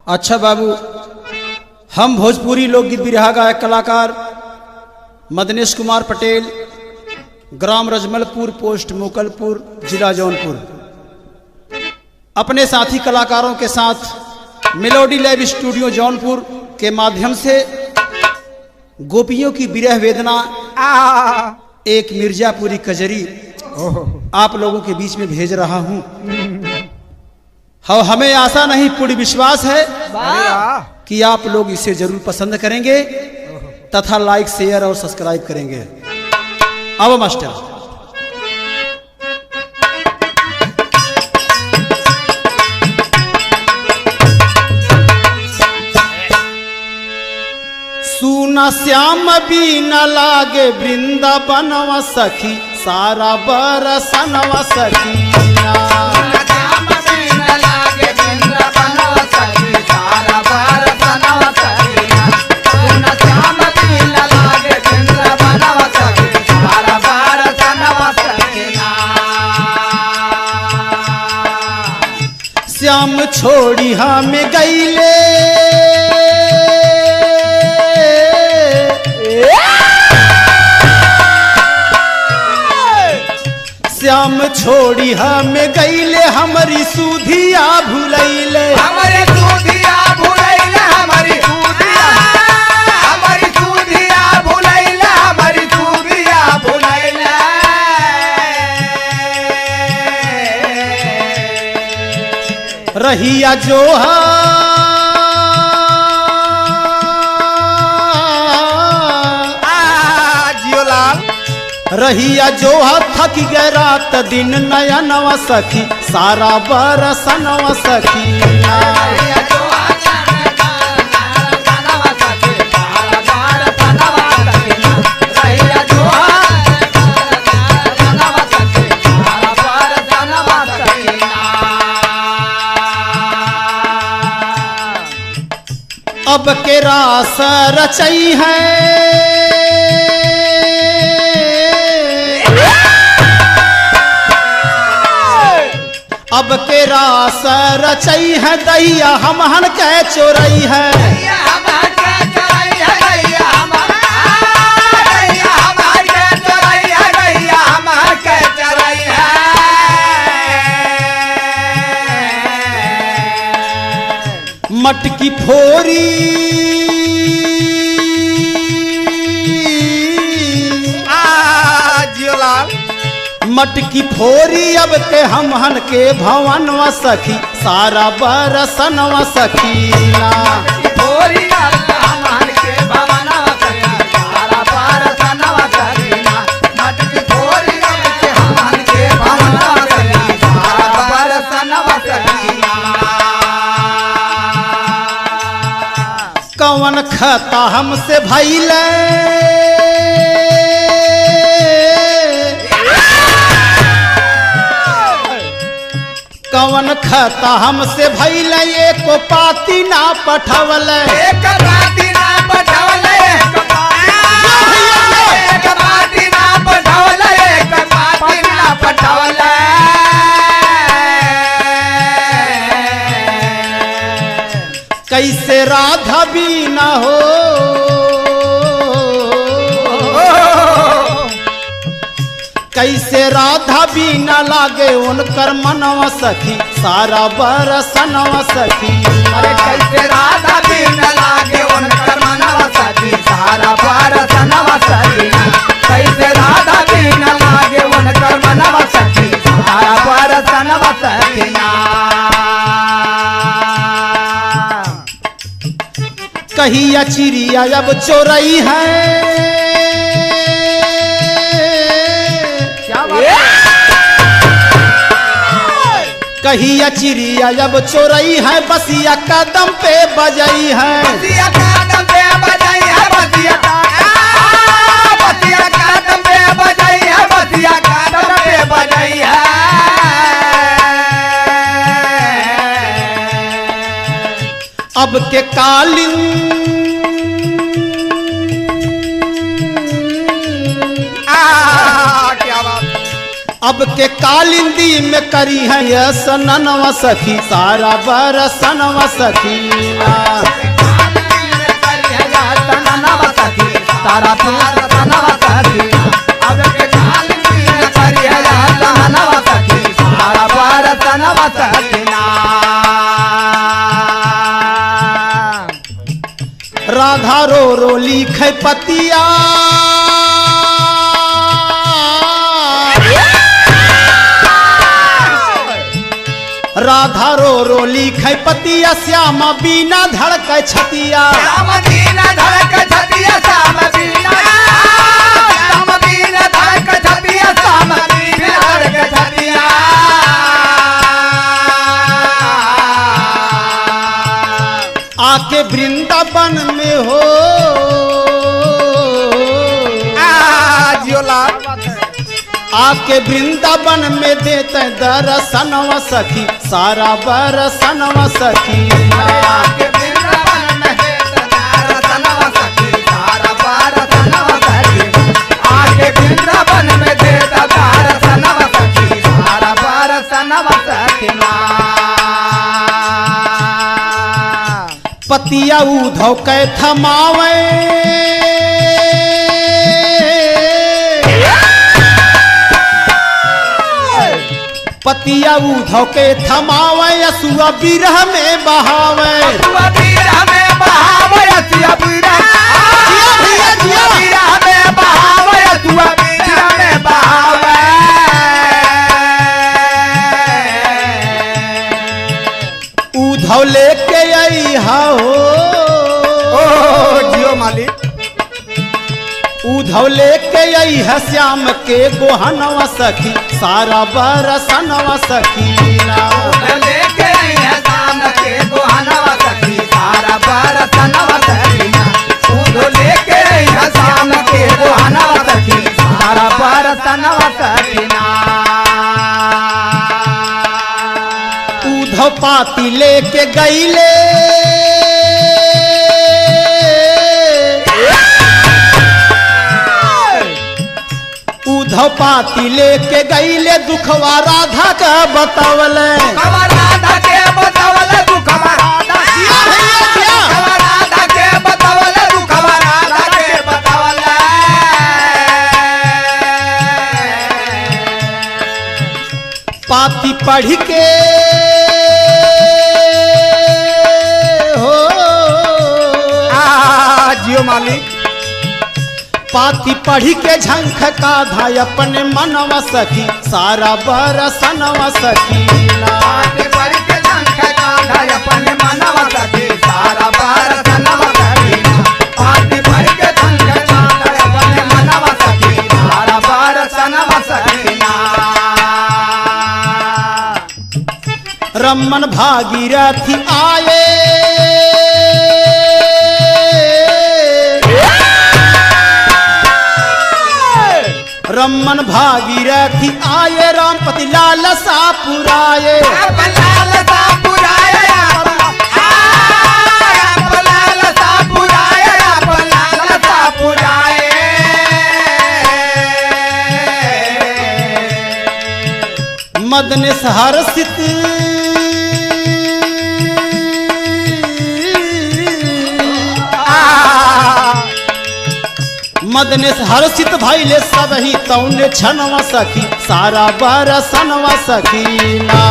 अच्छा बाबू, हम भोजपुरी लोकगीत बिरहा गायक कलाकार मदनेश कुमार पटेल, ग्राम रजमलपुर, पोस्ट मोकलपुर, जिला जौनपुर, अपने साथी कलाकारों के साथ मेलोडी लैब स्टूडियो जौनपुर के माध्यम से गोपियों की विरह वेदना एक मिर्जापुरी कजरी आप लोगों के बीच में भेज रहा हूं। हमें आशा नहीं पूर्ण विश्वास है कि आप लोग इसे जरूर पसंद करेंगे तथा लाइक, शेयर और सब्सक्राइब करेंगे। अब मास्टर सुना श्याम बीना लागे वृंदावनवा सखी, सारा बरसनवा सखीना। श्याम छोड़ी हमें गईले, श्याम छोड़ी हमें गईले, हमारी सुधिया भुलैले, हमारे सुधिया भुलैले, हमारी सुधिया, हमारी सुधिया भुलैले, हमारी सुधिया भुलैले। रहिया जोहा जियोलाल, रहिया जोहा थक गए रात दिन नयनवा सखी, सारा बरसनवा सखीना। अब के रास रचई है, अब के रास रचई है, दैया हमहन के चोरई है। मटकी फोरी जियोलाल, मटकी फोरी अब के हमहन के भवनवा सखी, सारा बरसनवा सखीना। कवन खता हमसे भइले, कवन खता हमसे भइले, एको पाती ना पठवले, एक पाती ना पठवले, एक पाती ना पठवले, एक पाती ना पठवले। कैसे राधा भी ना हो, कैसे राधा भी ना लागे उनकर मनवा सखी, सारा बरसनवा सखी। अरे कैसे राधा भी न लागे उनकर मनवा सखी, सारा बरसनवा सखी। कैसे राधा भी न लागे उनकर मनवा सखी, सारा बरसनवा सखी। कहिया चिड़िया अब चोरई है, कहिया चिड़िया अब चोरई है, बसिया कदम पे बजई है। बसिया कदम पे बजई है, बसिया कदम पे बजई है, बसिया कदम पे बजई है। अब के कालिन क्या बात, अब के कालिंदी में करी है ये सननवा सखी, सारा बरसनवा सखी। सखीना। तनवा सखी सारा पार तनवा सखीना। अब के काल में करिया तनवा सखी सारा पार तनवा सखीना। राधा रो रो लिखे पतिया, राधा रो रो लिखे पतिया, श्यामा बीना धड़क छतिया। श्याम बीना धड़क छतिया, श्याम बीना, श्याम बीना धड़क छतिया, श्याम बीना धड़क छतिया। आके वृंदावन में हो आके वृंदावन में देते दर्शनवा सखी सारा बरसनवा सखीना। आके वृंदावन में देते दर्शनवा सखी सारा बरसनवा सखीना। आके वृंदावन में देते दर्शनवा सखी सारा बरसनवा सखीना। पतिया उधव कै थमावे, पतिया उधव के थमावे, असुआ बिरह में बहावे। असुआ बिरह में बहावे, असुआ बिरह में बहावे, असुआ बिरह में बहावे। उधव लेके आई हो जियो मालिक, उधव लेके आई है श्याम के गोहनवा सखी सारा बरसनवा सखीना। लेके आई है श्याम के गोहनवा सखी सारा बरसनवा सखीना। उधव लेके आई है श्याम के गोहनवा सखी सारा बरसनवा सखीना। उधव पाती लेके गईले, उधव पाती लेके गईले, दुखवा राधा का बतावले। राधा के बतावले दुखवा राधा के बतावले दुखवा राधा के बतावले। पाती पढ़ के हो जियो मालिक, पाती पढ़ी के झंख का धाय अपने मनवा सखी सारा बरसनवा सखीना। पाती पढ़ के झंख का धाय अपने मनवा सखी सारा बरसनवा सखीना। पाती पढ़ के झंख का धाय अपने मनवा सखी सारा बरसनवा सखीना। रमन भागीरथी आए, रमन भागीरथी आए, रामपति लाल सा पुराए। लाल सा पुराए, लाल सा पुराए, लाल सा पुराए। मदन हर्षित मदनेश हर्षित भइले सबही तौने छनवा सखी सारा बरसनवा सखीना।